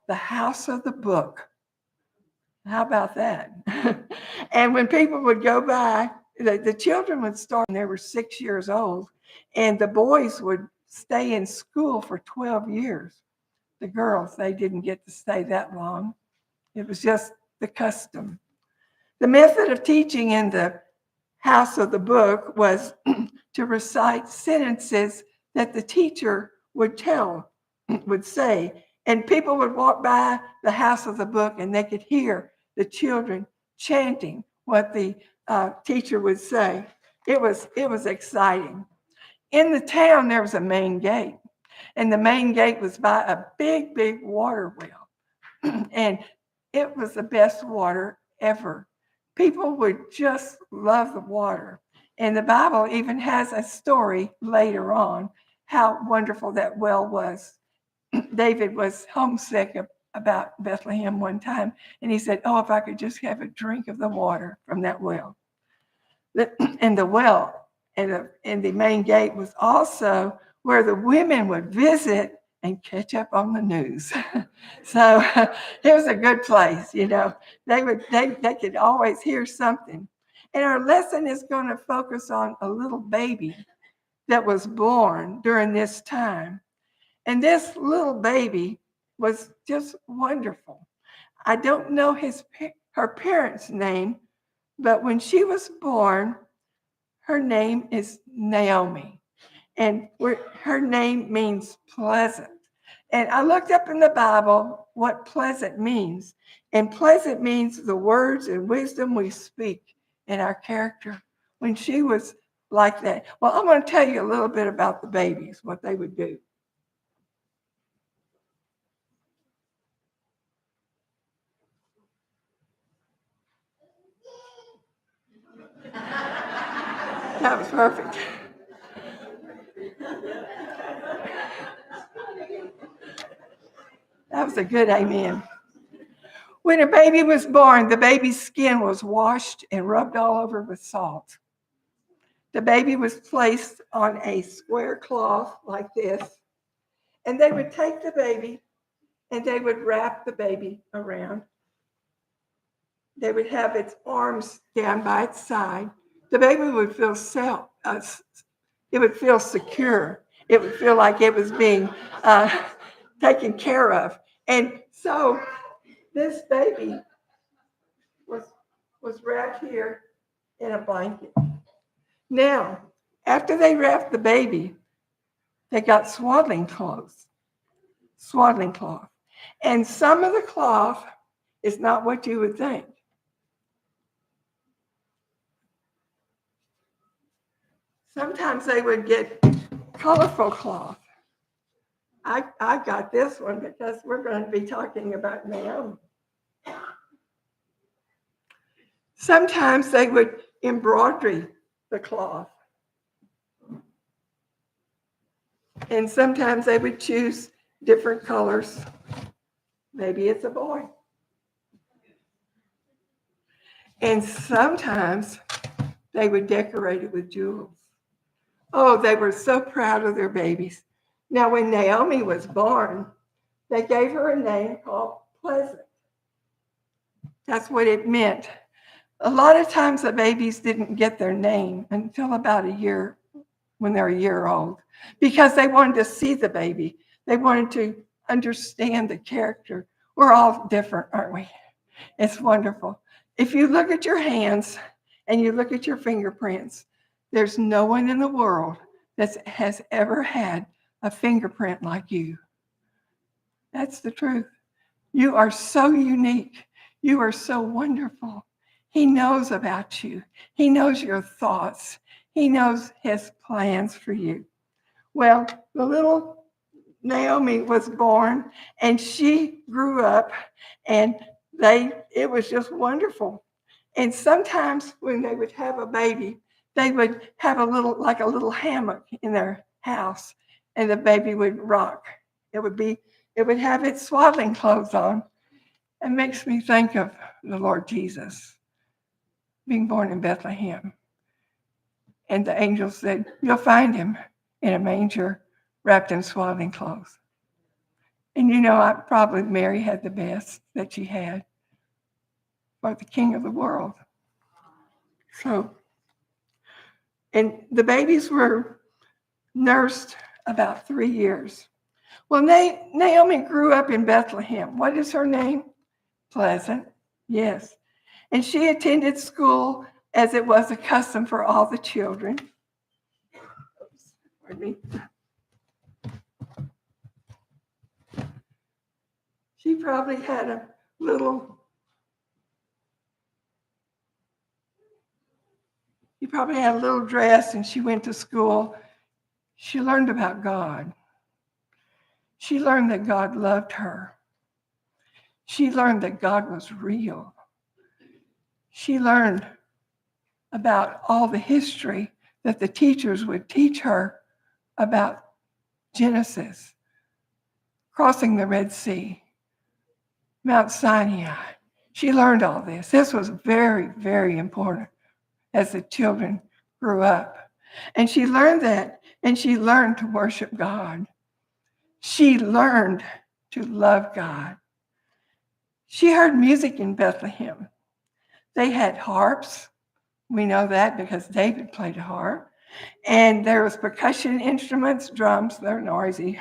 the house of the book. How about that? And when people would go by, the children would start when they were 6 years old, and the boys would stay in school for 12 years. The girls, they didn't get to stay that long. It was just the custom. The method of teaching in the house of the book was to recite sentences that the teacher would say, and people would walk by the house of the book and they could hear the children chanting what the teacher would say. It was exciting. In the town, there was a main gate, and the main gate was by a big, big water well, and it was the best water ever. People would just love the water. And the Bible even has a story later on how wonderful that well was. David was homesick about Bethlehem one time, and he said, "Oh, if I could just have a drink of the water from that well." And the well and the main gate was also where the women would visit and catch up on the news. So it was a good place, you know. They could always hear something. And our lesson is going to focus on a little baby that was born during this time. And this little baby was just wonderful. I don't know her parents' name, but when she was born, her name is Naomi. And her name means pleasant. And I looked up in the Bible what pleasant means. And pleasant means the words and wisdom we speak in our character. When she was like that. Well, I'm going to tell you a little bit about the babies, what they would do. That was perfect. That was a good amen. When a baby was born, the baby's skin was washed and rubbed all over with salt. The baby was placed on a square cloth like this, and they would take the baby and they would wrap the baby around. They would have its arms down by its side. The baby would feel it would feel secure. It would feel like it was being taken care of. And so this baby was wrapped here in a blanket. Now, after they wrapped the baby, they got swaddling cloth. And some of the cloth is not what you would think. Sometimes they would get colorful cloth. I got this one because we're going to be talking about Naomi. Sometimes they would embroider the cloth. And sometimes they would choose different colors. Maybe it's a boy. And sometimes they would decorate it with jewels. Oh, they were so proud of their babies. Now, when Naomi was born, they gave her a name called Pleasant. That's what it meant. A lot of times the babies didn't get their name until about a year, when they're a year old, because they wanted to see the baby. They wanted to understand the character. We're all different, aren't we? It's wonderful. If you look at your hands and you look at your fingerprints, there's no one in the world that has ever had a fingerprint like you. That's the truth. You are so unique. You are so wonderful. He knows about you. He knows your thoughts. He knows his plans for you. Well, the little Naomi was born and she grew up, and it was just wonderful. And sometimes when they would have a baby, they would have a little hammock in their house, and the baby would rock. It would have its swaddling clothes on. It makes me think of the Lord Jesus being born in Bethlehem. And the angel said, "You'll find him in a manger, wrapped in swaddling clothes." And probably Mary had the best that she had for the King of the world. So, and the babies were nursed about 3 years. Well, Naomi grew up in Bethlehem. What is her name? Pleasant. Yes. And she attended school as it was a custom for all the children. Oops, pardon me. She probably had a little dress, and she went to school. She learned about God. She learned that God loved her. She learned that God was real. She learned about all the history that the teachers would teach her about Genesis, crossing the Red Sea, Mount Sinai. She learned all this. This was very, very important as the children grew up. And she learned that, and she learned to worship God. She learned to love God. She heard music in Bethlehem. They had harps. We know that because David played a harp. And there was percussion instruments, drums, they're noisy.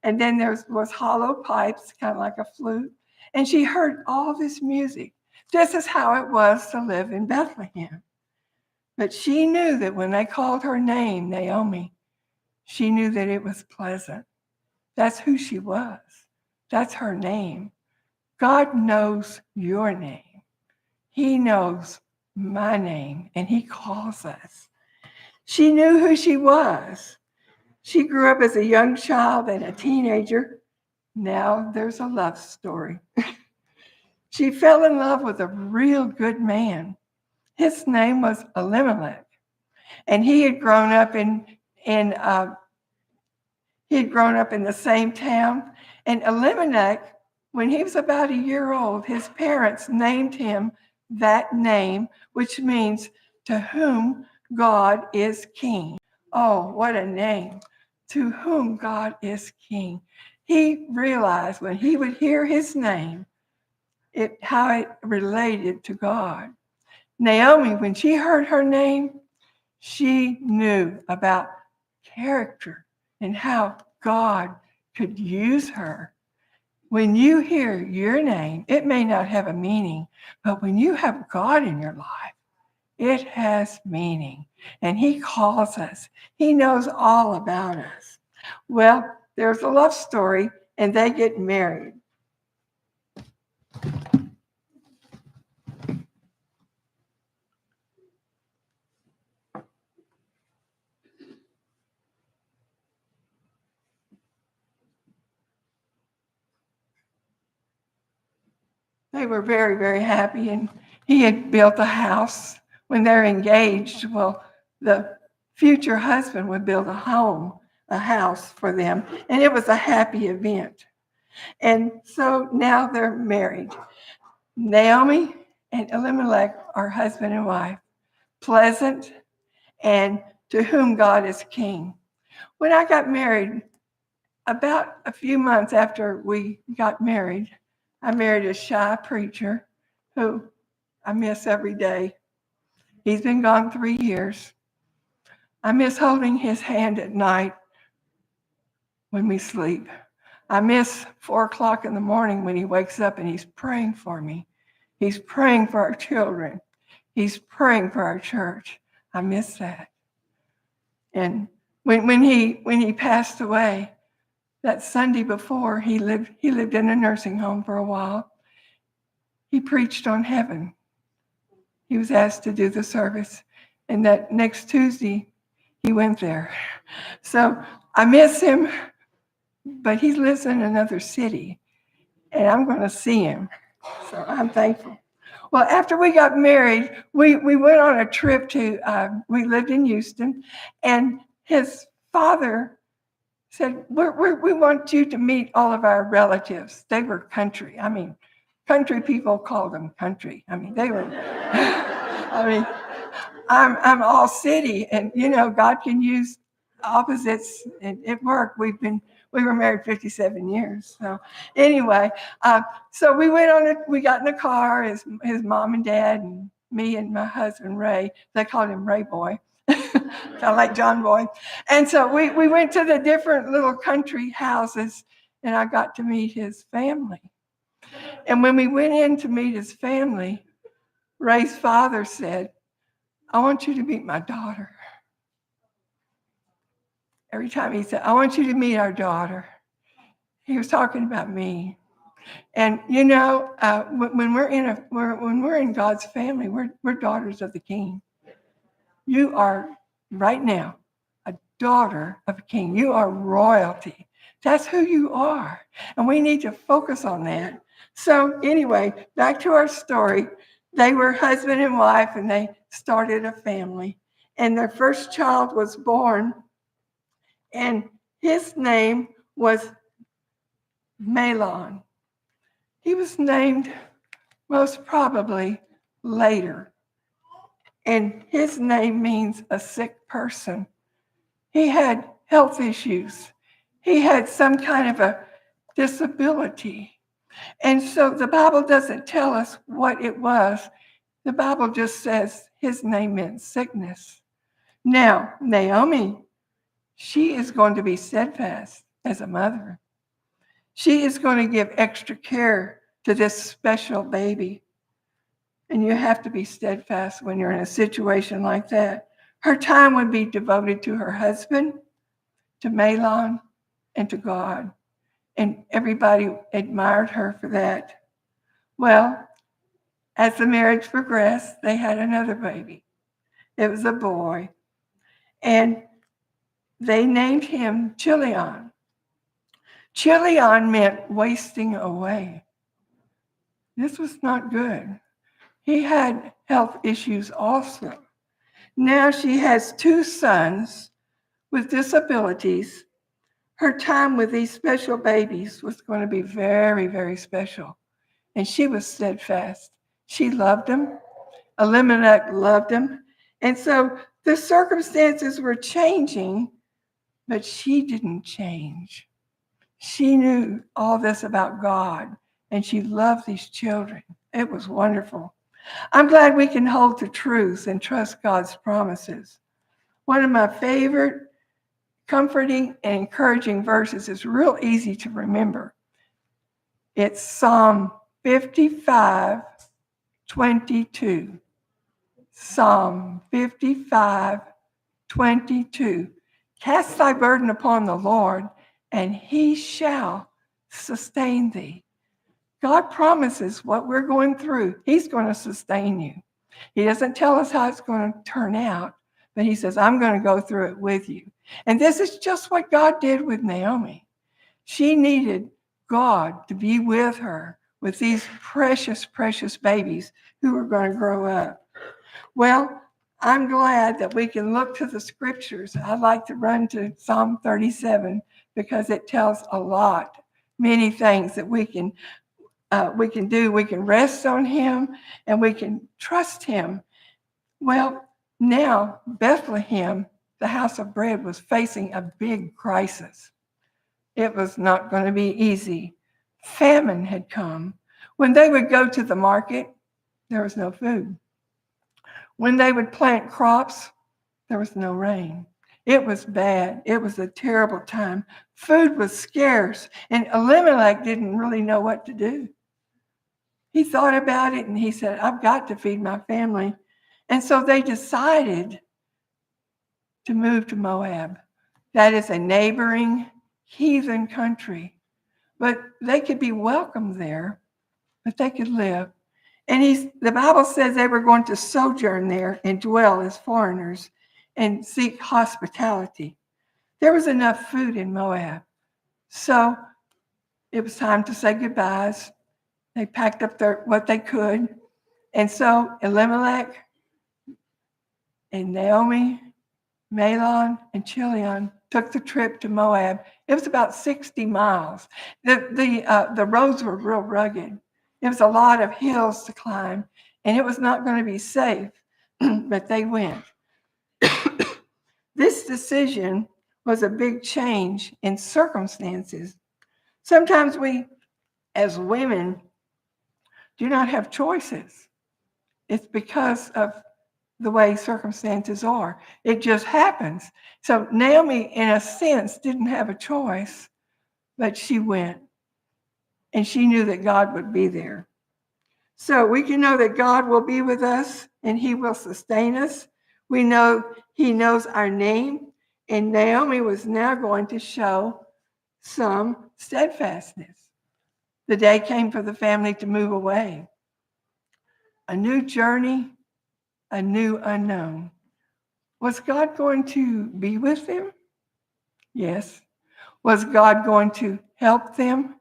And then there was hollow pipes, kind of like a flute. And she heard all this music. This is how it was to live in Bethlehem. But she knew that when they called her name, Naomi, she knew that it was pleasant. That's who she was. That's her name. God knows your name. He knows my name, and he calls us. She knew who she was. She grew up as a young child and a teenager. Now there's a love story. She fell in love with a real good man. His name was Elimelech, and he had grown up in the same town. And Elimelech, when he was about a year old, his parents named him that name, which means to whom God is king. Oh, what a name. To whom God is king. He realized when he would hear his name, how it related to God. Naomi, when she heard her name, she knew about character and how God could use her. When you hear your name, it may not have a meaning, but when you have God in your life, it has meaning. And he calls us. He knows all about us. Well, there's a love story, and they get married. They were very, very happy, and he had built a house. When they're engaged, well, the future husband would build a house for them, and it was a happy event. And so now they're married. Naomi and Elimelech are husband and wife, pleasant, and to whom God is king. When I got married, about a few months after we got married, I married a shy preacher who I miss every day. He's been gone 3 years. I miss holding his hand at night when we sleep. I miss 4 o'clock in the morning when he wakes up and he's praying for me. He's praying for our children. He's praying for our church. I miss that. And when he passed away, that Sunday before, he lived in a nursing home for a while. He preached on heaven. He was asked to do the service. And that next Tuesday, he went there. So I miss him, but he lives in another city, and I'm going to see him. So I'm thankful. Well, after we got married, we went on a trip we lived in Houston, and his father said, we want you to meet all of our relatives. They were country. I mean, country people called them country. I mean, they were, I'm all city, and God can use opposites at work. We've been We were married 57 years. So anyway, so we went on it. We got in the car, his mom and dad and me and my husband, Ray. They called him Ray Boy, kind of like John Boy. And so we went to the different little country houses, and I got to meet his family. And when we went in to meet his family, Ray's father said, I want you to meet my daughter. Every time he said, I want you to meet our daughter, he was talking about me. And you know, when we're in God's family, we're daughters of the King. You are right now a daughter of a king. You are royalty. That's who you are. And we need to focus on that. So anyway, back to our story. They were husband and wife, and they started a family. And their first child was born, and his name was Malon. He was named most probably later. And his name means a sick person. He had health issues. He had some kind of a disability. And so the Bible doesn't tell us what it was. The Bible just says his name meant sickness. Now, Naomi, she is going to be steadfast as a mother. She is going to give extra care to this special baby. And you have to be steadfast when you're in a situation like that. Her time would be devoted to her husband, to Malon, and to God. And everybody admired her for that. Well, as the marriage progressed, they had another baby. It was a boy. And they named him Chilion. Chilion meant wasting away. This was not good. He had health issues also. Now she has two sons with disabilities. Her time with these special babies was going to be very, very special. And she was steadfast. She loved them. Elimelech loved him. And so the circumstances were changing, but she didn't change. She knew all this about God, and she loved these children. It was wonderful. I'm glad we can hold to truth and trust God's promises. One of my favorite comforting and encouraging verses is real easy to remember. It's Psalm 55:22. Psalm 55:22. Cast thy burden upon the Lord, and he shall sustain thee. God promises what we're going through, he's going to sustain you. He doesn't tell us how it's going to turn out, but he says, I'm going to go through it with you. And this is just what God did with Naomi. She needed God to be with her with these precious, precious babies who were going to grow up. Well, I'm glad that we can look to the scriptures. I like to run to Psalm 37 because it tells a lot, many things that we can do. We can rest on him and we can trust him. Well, now Bethlehem, the house of bread, was facing a big crisis. It was not going to be easy. Famine had come. When they would go to the market, there was no food. When they would plant crops, there was no rain. It was bad. It was a terrible time. Food was scarce, and Elimelech didn't really know what to do. He thought about it, and he said, I've got to feed my family. And so they decided to move to Moab. That is a neighboring heathen country. But they could be welcome there, but they could live. And the Bible says they were going to sojourn there and dwell as foreigners and seek hospitality. There was enough food in Moab. So it was time to say goodbyes. They packed up what they could. And so Elimelech and Naomi, Malon, and Chilion took the trip to Moab. It was about 60 miles. The roads were real rugged. It was a lot of hills to climb, and it was not going to be safe, but they went. This decision was a big change in circumstances. Sometimes we, as women, do not have choices. It's because of the way circumstances are. It just happens. So Naomi, in a sense, didn't have a choice, but she went. And she knew that God would be there. So we can know that God will be with us and he will sustain us. We know he knows our name. And Naomi was now going to show some steadfastness. The day came for the family to move away. A new journey, a new unknown. Was God going to be with them? Yes. Was God going to help them?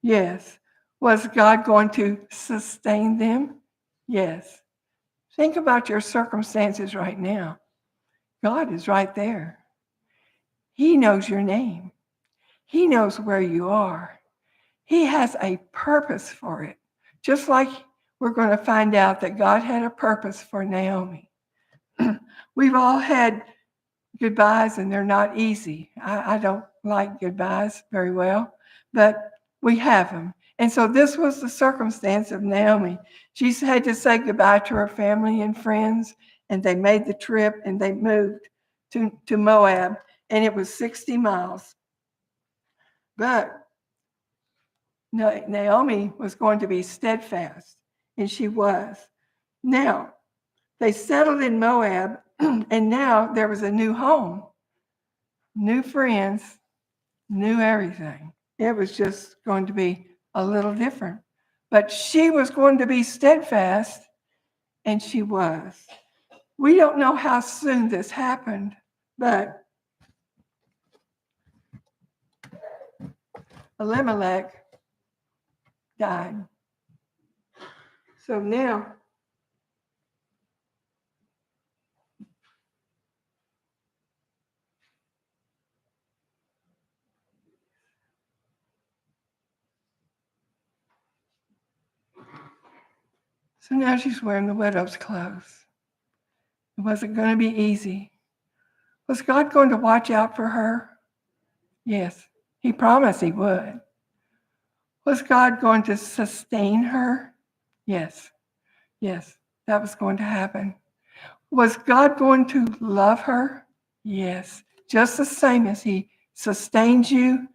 Yes. Was God going to sustain them? Yes. Think about your circumstances right now. God is right there. He knows your name. He knows where you are. He has a purpose for it. Just like we're going to find out that God had a purpose for Naomi. We've all had goodbyes and they're not easy. I don't like goodbyes very well, but we have them. And so this was the circumstance of Naomi. She had to say goodbye to her family and friends, and they made the trip and they moved to Moab, and it was 60 miles. But Naomi was going to be steadfast, and she was. Now, they settled in Moab, and now there was a new home, new friends, new everything. It was just going to be a little different. But she was going to be steadfast, and she was. We don't know how soon this happened, but Elimelech died. So now, she's wearing the widow's clothes. It wasn't going to be easy. Was God going to watch out for her? Yes, he promised he would. Was God going to sustain her? Yes, that was going to happen. Was God going to love her? Yes, just the same as he sustains you,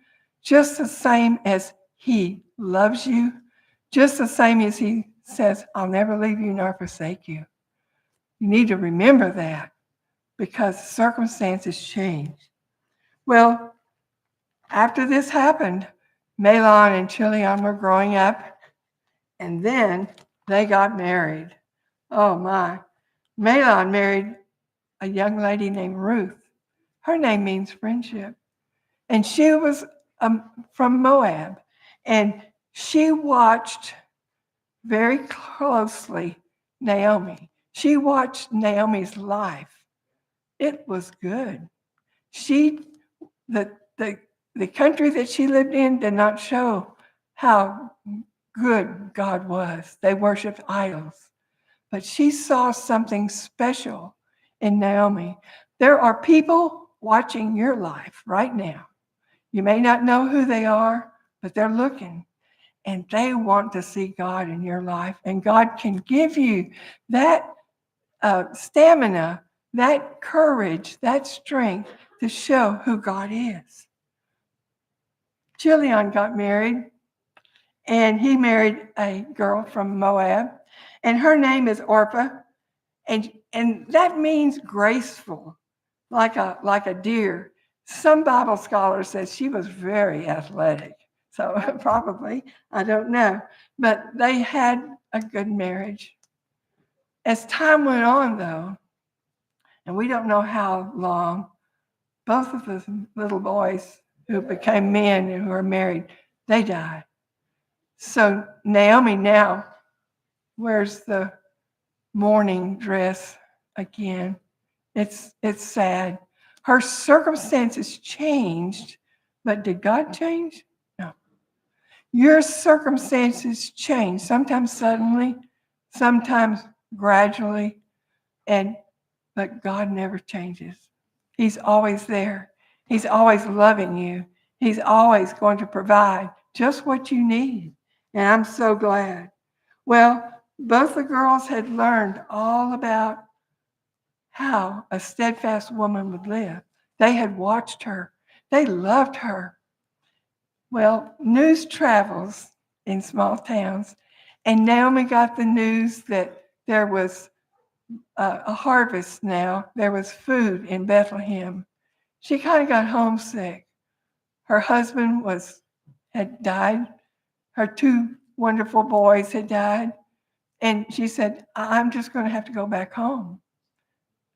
just the same as he loves you, just the same as he says, I'll never leave you nor forsake you. You need to remember that because circumstances change. Well, after this happened, Mahlon and Chilion were growing up, and then they got married. Oh my. Mahlon married a young lady named Ruth. Her name means friendship. And she was from Moab. And she watched very closely Naomi. She watched Naomi's life. It was good. The country that she lived in did not show how good God was. They worshiped idols. But she saw something special in Naomi. There are people watching your life right now. You may not know who they are, but they're looking. And they want to see God in your life. And God can give you that stamina, that courage, that strength to show who God is. Chilion got married, and he married a girl from Moab, and her name is Orpah, and that means graceful, like a deer. Some Bible scholars says she was very athletic, so probably, I don't know, but they had a good marriage. As time went on, though, and we don't know how long, both of the little boys who became men and who are married, they died. So Naomi now wears the mourning dress again. It's sad. Her circumstances changed, but did God change? No. Your circumstances change, sometimes suddenly, sometimes gradually, but God never changes. He's always there. He's always loving you. He's always going to provide just what you need. And I'm so glad. Well, both the girls had learned all about how a steadfast woman would live. They had watched her. They loved her. Well, news travels in small towns, and Naomi got the news that there was a harvest now. There was food in Bethlehem. She kind of got homesick. Her husband had died. Her two wonderful boys had died. And she said, I'm just going to have to go back home.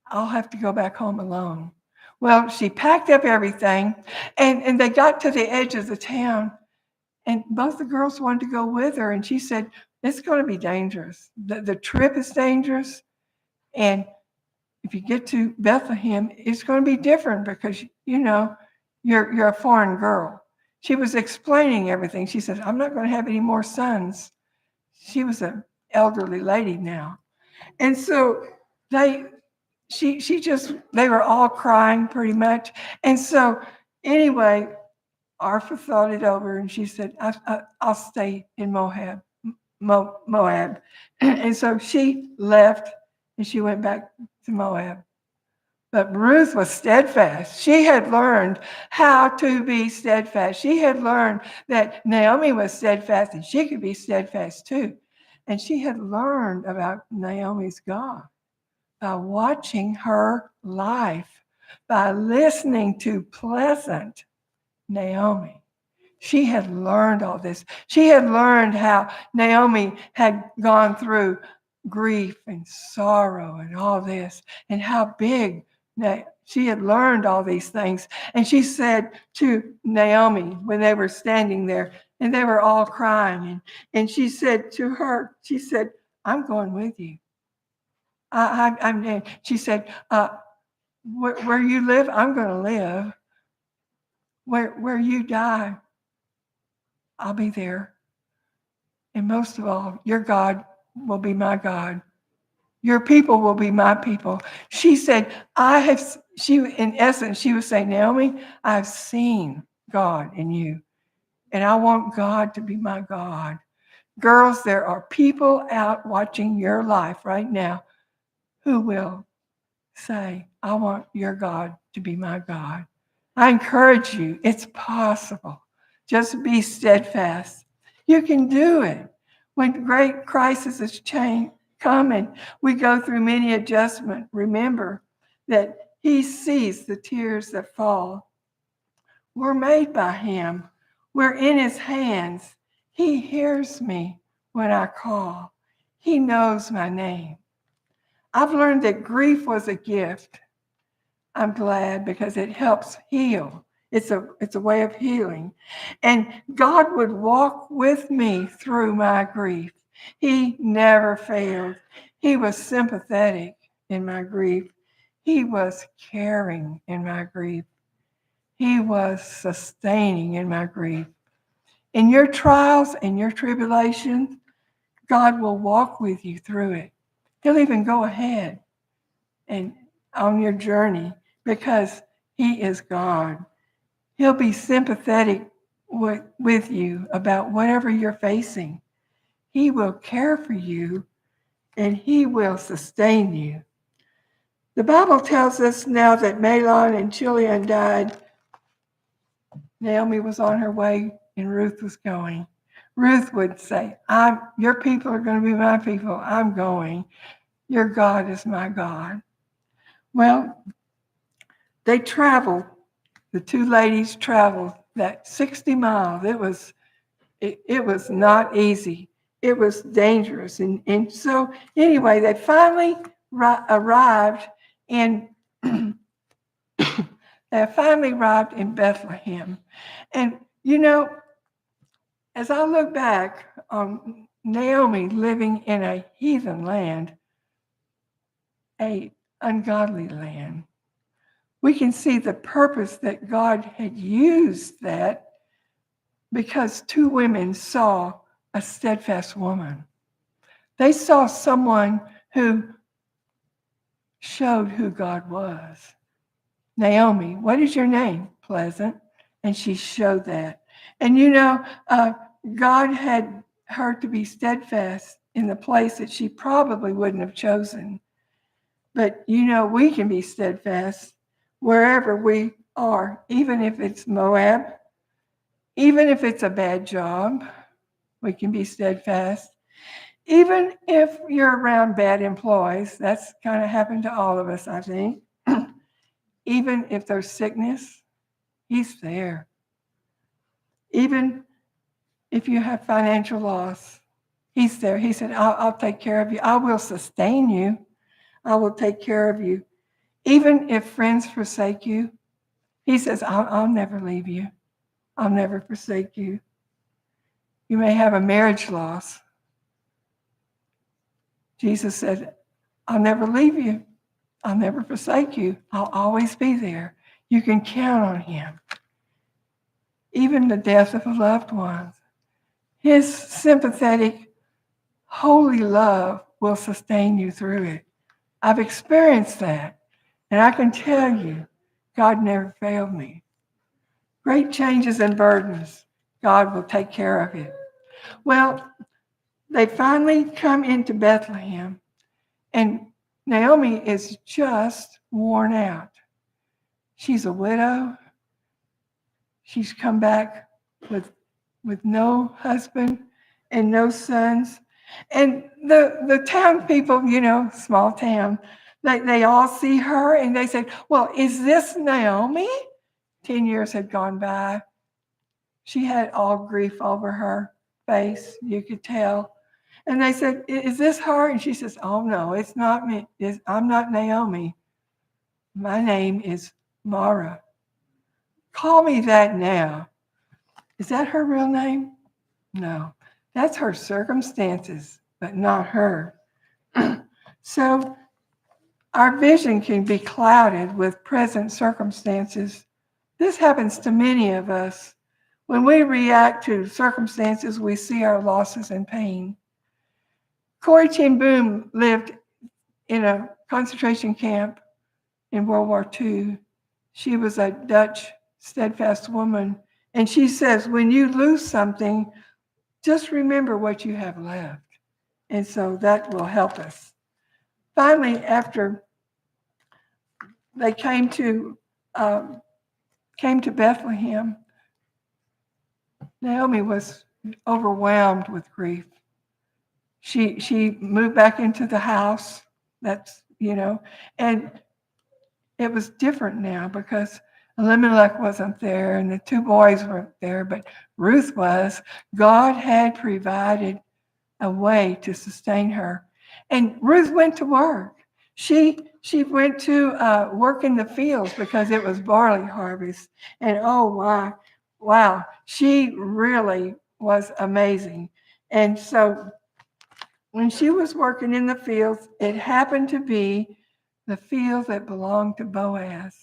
I'll have to go back home alone. Well, she packed up everything, and they got to the edge of the town, and both the girls wanted to go with her. And she said, it's going to be dangerous. The trip is dangerous. And if you get to Bethlehem, it's going to be different because, you're a foreign girl. She was explaining everything. She said, I'm not going to have any more sons. She was an elderly lady now. And so they were all crying pretty much. And so anyway, Arthur thought it over and she said, I'll stay in Moab. And so she left and she went back to Moab. But Ruth was steadfast. She had learned how to be steadfast. She had learned that Naomi was steadfast and she could be steadfast too. And she had learned about Naomi's God by watching her life, by listening to pleasant Naomi. She had learned all this. She had learned how Naomi had gone through grief and sorrow and all this, and how big she had learned all these things. And she said to Naomi when they were standing there, and they were all crying, and she said to her, she said, I'm going with you. She said, where you live, I'm going to live. Where you die, I'll be there. And most of all, your God will be my God. Your people will be my people. She said, in essence, she was saying, Naomi, I've seen God in you. And I want God to be my God. Girls, there are people out watching your life right now who will say, I want your God to be my God. I encourage you, it's possible. Just be steadfast. You can do it. When great crises come and we go through many adjustments, remember that he sees the tears that fall. We're made by him. We're in his hands. He hears me when I call. He knows my name. I've learned that grief was a gift. I'm glad because it helps heal. It's a way of healing. And God would walk with me through my grief. He never failed. He was sympathetic in my grief. He was caring in my grief. He was sustaining in my grief. In your trials and your tribulations, God will walk with you through it. He'll even go ahead and on your journey because he is God. He'll be sympathetic with you about whatever you're facing. He will care for you and he will sustain you. The Bible tells us now that Mahlon and Chilion died. Naomi was on her way and Ruth was going. Ruth would say, your people are going to be my people. I'm going. Your God is my God. Well, they traveled. The two ladies traveled that 60 miles. It was not easy. It was dangerous. And so anyway, they finally arrived in Bethlehem. And as I look back on Naomi living in a heathen land, a ungodly land, we can see the purpose that God had used that because two women saw a steadfast woman. They saw someone who showed who God was. Naomi, what is your name? Pleasant. And she showed that. And God had her to be steadfast in the place that she probably wouldn't have chosen. But we can be steadfast wherever we are, even if it's Moab, even if it's a bad job, we can be steadfast. Even if you're around bad employees, that's kind of happened to all of us, I think. Even if there's sickness, he's there. Even if you have financial loss, he's there. He said, I'll take care of you. I will sustain you. I will take care of you. Even if friends forsake you, he says, I'll never leave you. I'll never forsake you. You may have a marriage loss. Jesus said, I'll never leave you. I'll never forsake you. I'll always be there. You can count on him. Even the death of a loved one. His sympathetic, holy love will sustain you through it. I've experienced that. And I can tell you, God never failed me. Great changes and burdens, God will take care of it. Well, they finally come into Bethlehem, and Naomi is just worn out. She's a widow. She's come back with no husband and no sons. And the town people, small town, they all see her and they say, well, is this Naomi? 10 years had gone by. She had all grief over her face, you could tell. And they said, is this her? And she says, oh, no, it's not me. I'm not Naomi. My name is Mara. Call me that now. Is that her real name? No, that's her circumstances, but not her. So our vision can be clouded with present circumstances. This happens to many of us. When we react to circumstances, we see our losses and pain. Corrie ten Boom lived in a concentration camp in World War II. She was a Dutch steadfast woman. And she says, when you lose something, just remember what you have left. And so that will help us. Finally, after they came to Bethlehem, Naomi was overwhelmed with grief. She moved back into the house. And it was different now because Elimelech wasn't there and the two boys weren't there, but Ruth was. God had provided a way to sustain her. And Ruth went to work. She went to work in the fields because it was barley harvest. And oh, wow, she really was amazing. And so when she was working in the fields, it happened to be the field that belonged to Boaz.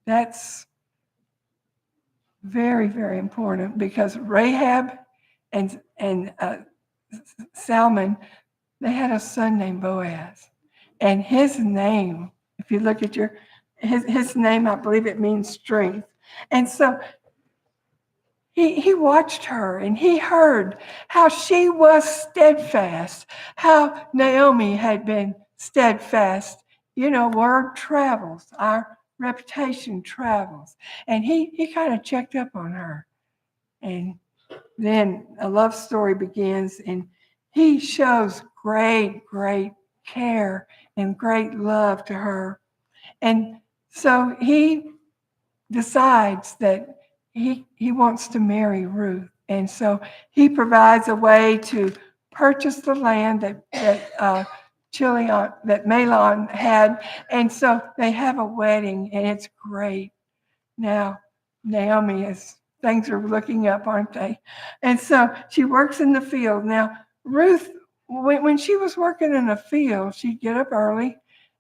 That's very, very important because Rahab and Salmon, they had a son named Boaz. And his name, if you look at his name, I believe it means strength. And so he watched her and he heard how she was steadfast, how Naomi had been steadfast. Word travels, our reputation travels. And he kind of checked up on her. And then a love story begins, and he shows great, great care and great love to her. And so he decides that he wants to marry Ruth. And so he provides a way to purchase the land that Mahlon had. And so they have a wedding, and it's great. Now, Naomi things are looking up, aren't they? And so she works in the field. Now, Ruth, when she was working in the field, she'd get up early,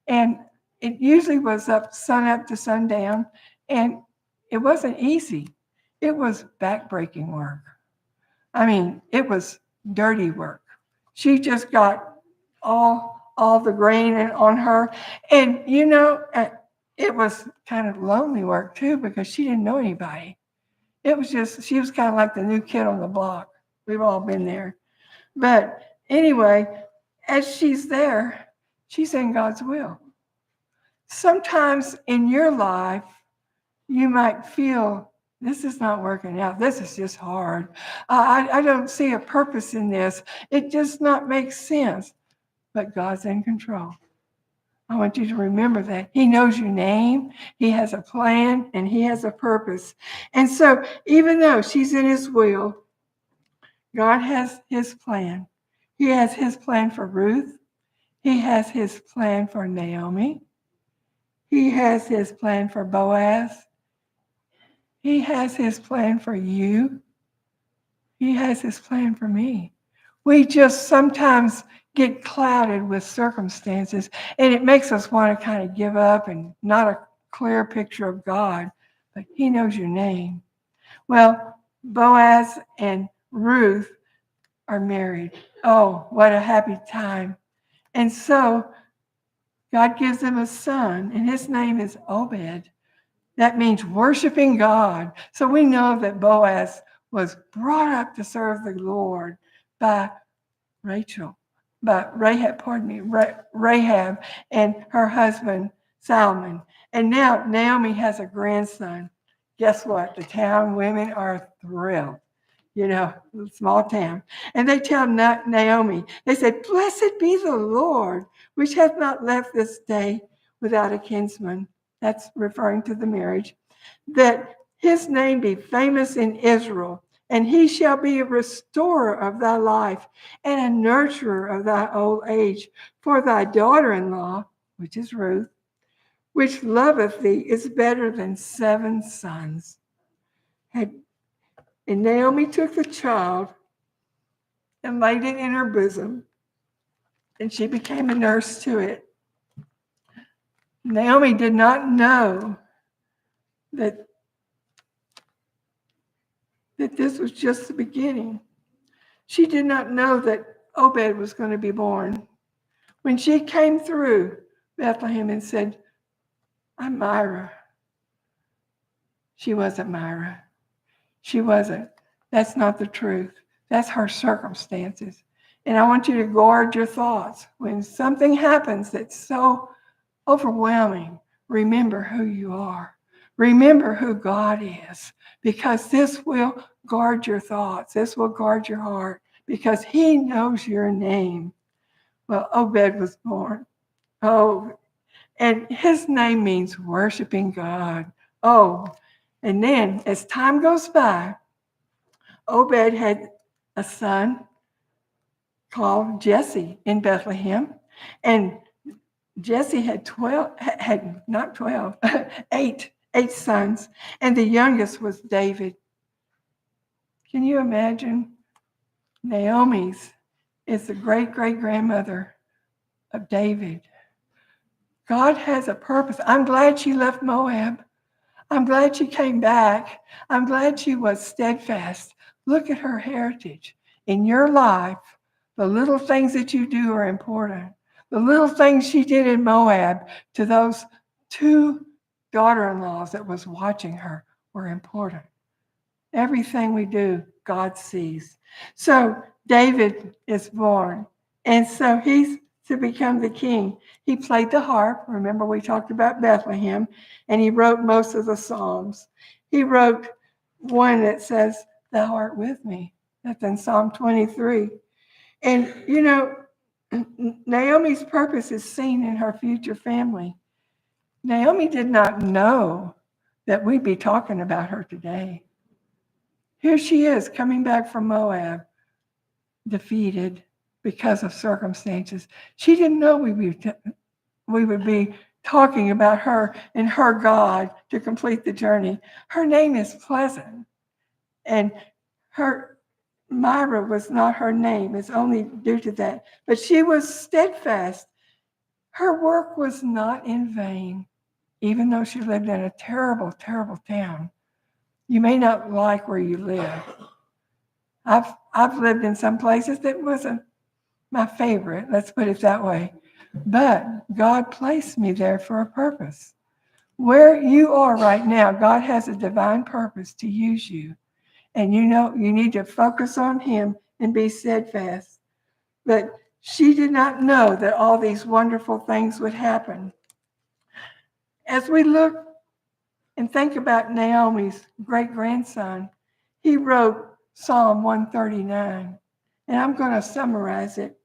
and it usually was sun up to sundown, and it wasn't easy. It was backbreaking work. I mean, it was dirty work. She just got all the grain on her. And, it was kind of lonely work too because she didn't know anybody. It was just, she was kind of like the new kid on the block. We've all been there. But anyway, as she's there, she's in God's will. Sometimes in your life, you might feel this is not working out. This is just hard. I don't see a purpose in this. It just not makes sense. But God's in control. I want you to remember that. He knows your name. He has a plan and he has a purpose. And so even though she's in his will, God has his plan. He has his plan for Ruth. He has his plan for Naomi. He has his plan for Boaz. He has his plan for you. He has his plan for me. We just sometimes get clouded with circumstances, and it makes us want to kind of give up and not a clear picture of God, but he knows your name. Well, Boaz and Ruth are married. Oh, what a happy time. And so God gives them a son, and his name is Obed. That means worshiping God. So we know that Boaz was brought up to serve the Lord by Rahab and her husband Salmon. And now Naomi has a grandson. Guess what? The town women are thrilled. Small town. And they tell Naomi, they said, "Blessed be the Lord, which hath not left this day without a kinsman." That's referring to the marriage. "That his name be famous in Israel, and he shall be a restorer of thy life and a nurturer of thy old age. For thy daughter-in-law," which is Ruth, "which loveth thee, is better than 7 sons." And Naomi took the child and laid it in her bosom, and she became a nurse to it. Naomi did not know that this was just the beginning. She did not know that Obed was going to be born. When she came through Bethlehem and said, "I'm Myra," she wasn't Myra. She wasn't. That's not the truth. That's her circumstances. And I want you to guard your thoughts. When something happens that's so overwhelming, remember who you are. Remember who God is, because this will guard your thoughts. This will guard your heart, because he knows your name. Well, Obed was born. Oh, and his name means worshiping God. Oh, and then as time goes by, Obed had a son called Jesse in Bethlehem. And Jesse had 8 sons. And the youngest was David. Can you imagine? Naomi's is the great-great-grandmother of David. God has a purpose. I'm glad she left Moab. I'm glad she came back. I'm glad she was steadfast. Look at her heritage. In your life, the little things that you do are important. The little things she did in Moab to those 2 daughter-in-laws that was watching her were important. Everything we do, God sees. So David is born, and so he's to become the king. He played the harp. Remember, we talked about Bethlehem, and he wrote most of the Psalms. He wrote one that says, "Thou art with me." That's in Psalm 23. And, Naomi's purpose is seen in her future family. Naomi did not know that we'd be talking about her today. Here she is coming back from Moab, defeated because of circumstances. She didn't know we would be talking about her and her God to complete the journey. Her name is Pleasant, and her Myra was not her name. It's only due to that. But she was steadfast. Her work was not in vain, even though she lived in a terrible, terrible town. You may not like where you live. I've lived in some places that wasn't my favorite, let's put it that way. But God placed me there for a purpose. Where you are right now, God has a divine purpose to use you. And you know you need to focus on him and be steadfast. But she did not know that all these wonderful things would happen. As we look and think about Naomi's great-grandson, he wrote Psalm 139. And I'm going to summarize it.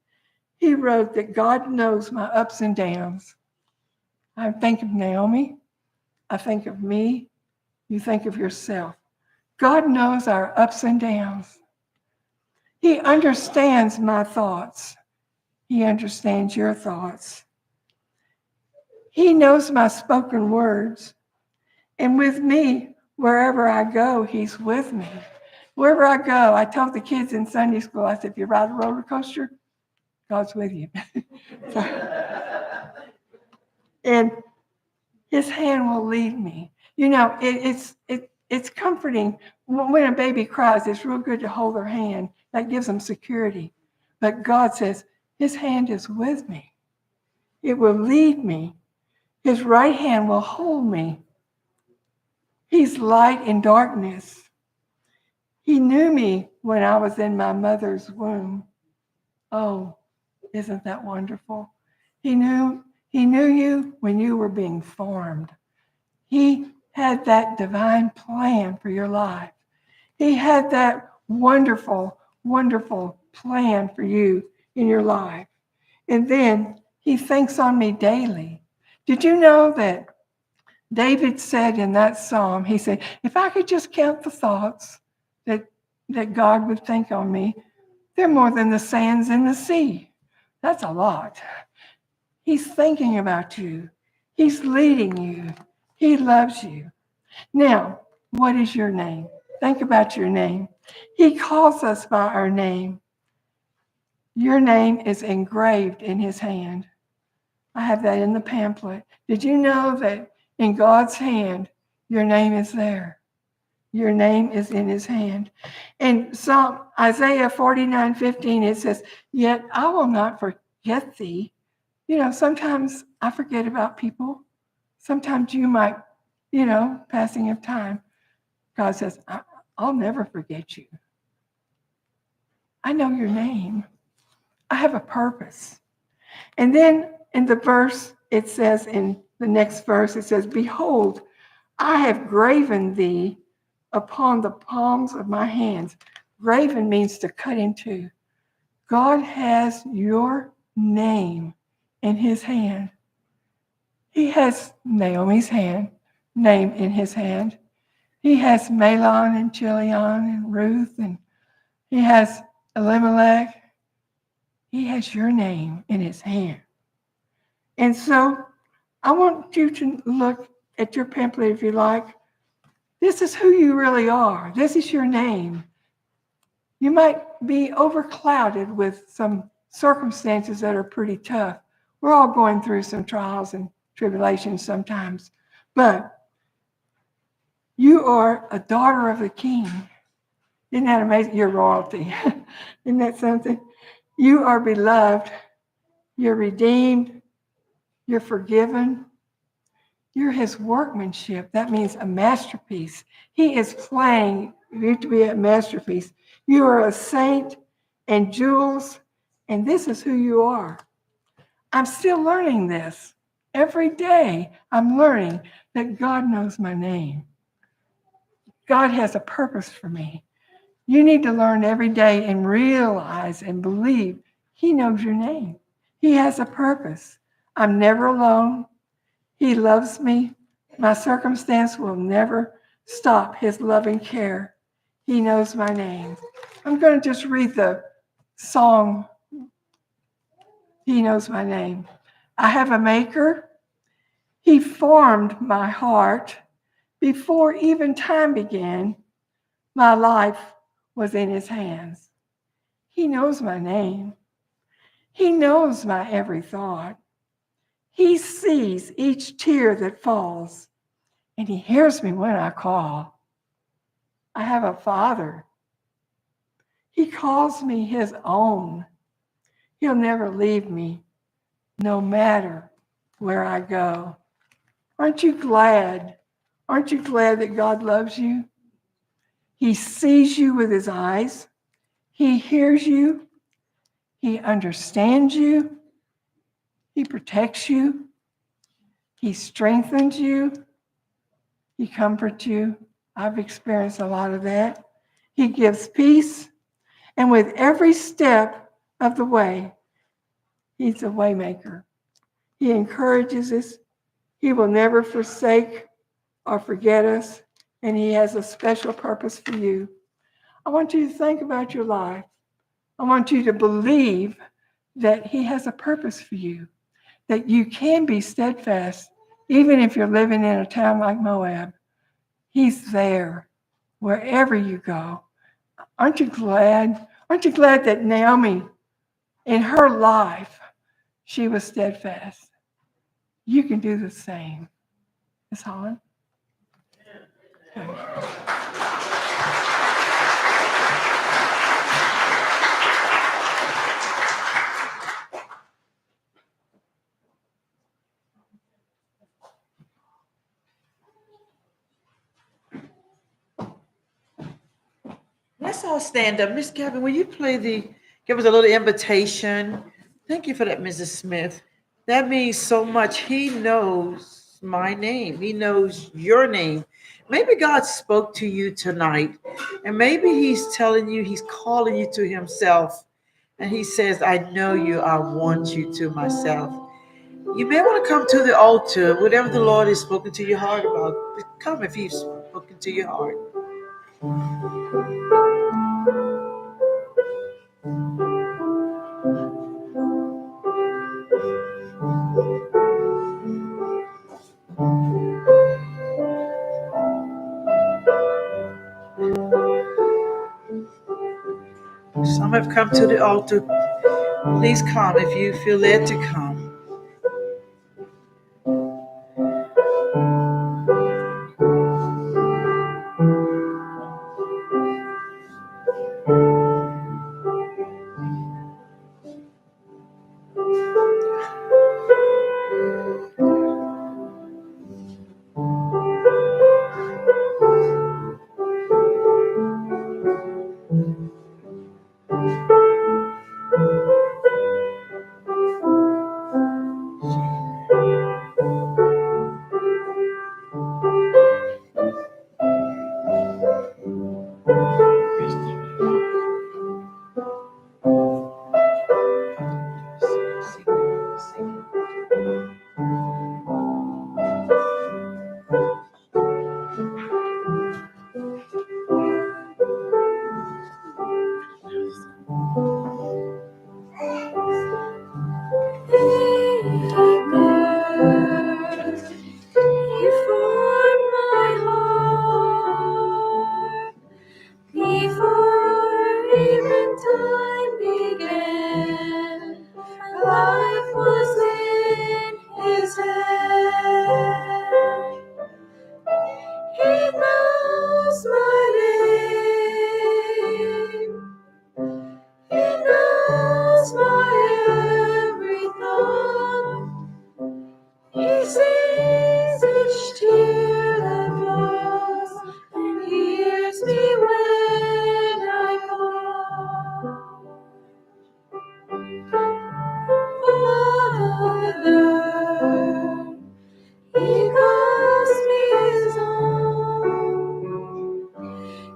He wrote that God knows my ups and downs. I think of Naomi. I think of me. You think of yourself. God knows our ups and downs. He understands my thoughts. He understands your thoughts. He knows my spoken words. And with me, wherever I go, he's with me. Wherever I go, I told the kids in Sunday school, I said, if you ride a roller coaster, God's with you. And his hand will lead me. You know, it's comforting. When a baby cries, it's real good to hold their hand. That gives them security. But God says, his hand is with me. It will lead me. His right hand will hold me. He's light in darkness. He knew me when I was in my mother's womb. Oh, isn't that wonderful? He knew you when you were being formed. He had that divine plan for your life. He had that wonderful, wonderful plan for you in your life. And then he thinks on me daily. Did you know that David said in that psalm, he said, if I could just count the thoughts that God would think on me, they're more than the sands in the sea. That's a lot. He's thinking about you. He's leading you. He loves you. Now, what is your name? Think about your name. He calls us by our name. Your name is engraved in his hand. I have that in the pamphlet. Did you know that in God's hand, your name is there? Your name is in his hand. In Psalm Isaiah 49:15, it says, yet I will not forget thee. You know, sometimes I forget about people. Sometimes you might, passing of time. God says, I'll never forget you. I know your name. I have a purpose. And then in the verse, it says, in the next verse, it says, behold, I have graven thee upon the palms of my hands. Graven means to cut in two. God has your name in his hand. He has Naomi's name in his hand. He has Mahlon and Chilion and Ruth, and he has Elimelech. He has your name in his hand. And so I want you to look at your pamphlet if you like. This is who you really are. This is your name. You might be overclouded with some circumstances that are pretty tough. We're all going through some trials and tribulations sometimes. But you are a daughter of the King. Isn't that amazing? You're royalty. Isn't that something? You are beloved. You're redeemed. You're forgiven. You're his workmanship. That means a masterpiece. He is playing you to be a masterpiece. You are a saint and jewels, and this is who you are. I'm still learning this. Every day I'm learning that God knows my name. God has a purpose for me. You need to learn every day and realize and believe he knows your name. He has a purpose. I'm never alone. He loves me. My circumstance will never stop his loving care. He knows my name. I'm going to just read the song, He Knows My Name. I have a maker. He formed my heart. Before even time began, my life was in his hands. He knows my name. He knows my every thought. He sees each tear that falls, and he hears me when I call. I have a father. He calls me his own. He'll never leave me, no matter where I go. Aren't you glad? Aren't you glad that God loves you? He sees you with his eyes. He hears you. He understands you. He protects you. He strengthens you. He comforts you. I've experienced a lot of that. He gives peace. And with every step of the way, he's a waymaker. He encourages us. He will never forsake or forget us. And he has a special purpose for you. I want you to think about your life. I want you to believe that he has a purpose for you, that you can be steadfast, even if you're living in a town like Moab. He's there wherever you go. Aren't you glad? Aren't you glad that Naomi, in her life, she was steadfast? You can do the same. Ms. Holland? Okay. Let's all stand up. Miss Gavin, will you give us a little invitation? Thank you for that, Mrs. Smith. That means so much. He knows my name. He knows your name. Maybe God spoke to you tonight, and maybe he's telling you, he's calling you to himself. And he says, I know you, I want you to myself. You may want to come to the altar, whatever the Lord has spoken to your heart about. Come if he's spoken to your heart. Some have come to the altar. Please come if you feel led to come.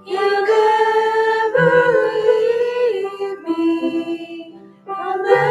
You never leave me. I'll never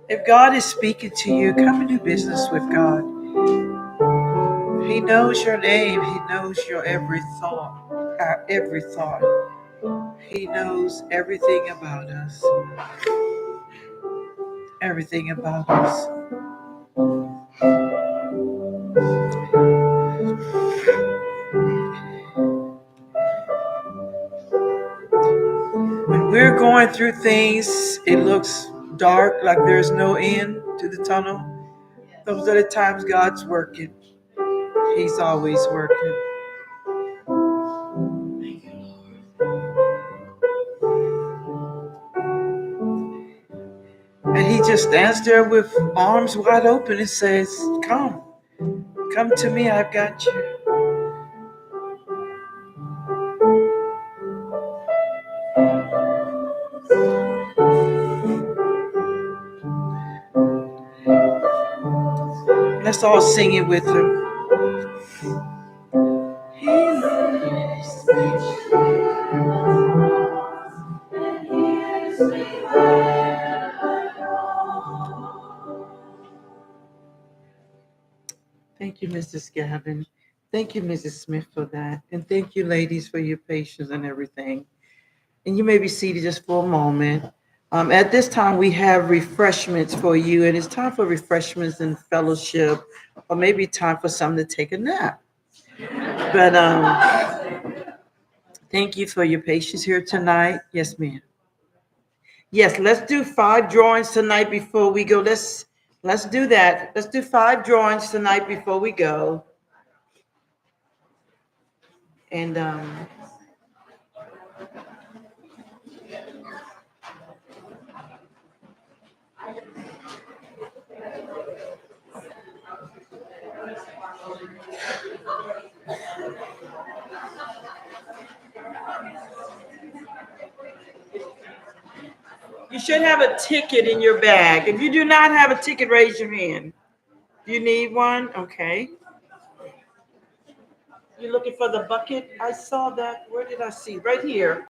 If God is speaking to you, come and do business with God. He knows your name. He knows your every thought. Our every thought. He knows everything about us. Everything about us. When we're going through things, it looks dark, like there's no end to the tunnel. Those are the times God's working. He's always working. And he just stands there with arms wide open and says, come to me, I've got you. Let's all sing it with him. He loves Thank you, Mrs. Gavin. Thank you, Mrs. Smith, for that. And thank you, ladies, for your patience and everything. And you may be seated just for a moment. At this time, we have refreshments for you, and it's time for refreshments and fellowship, or maybe time for some to take a nap. But thank you for your patience here tonight. Yes, ma'am. Yes, let's do 5 drawings tonight before we go. Let's do that. Let's do 5 drawings tonight before we go. And you should have a ticket in your bag. If you do not have a ticket, raise your hand. Do you need one? Okay. You're looking for the bucket? I saw that. Where did I see? Right here.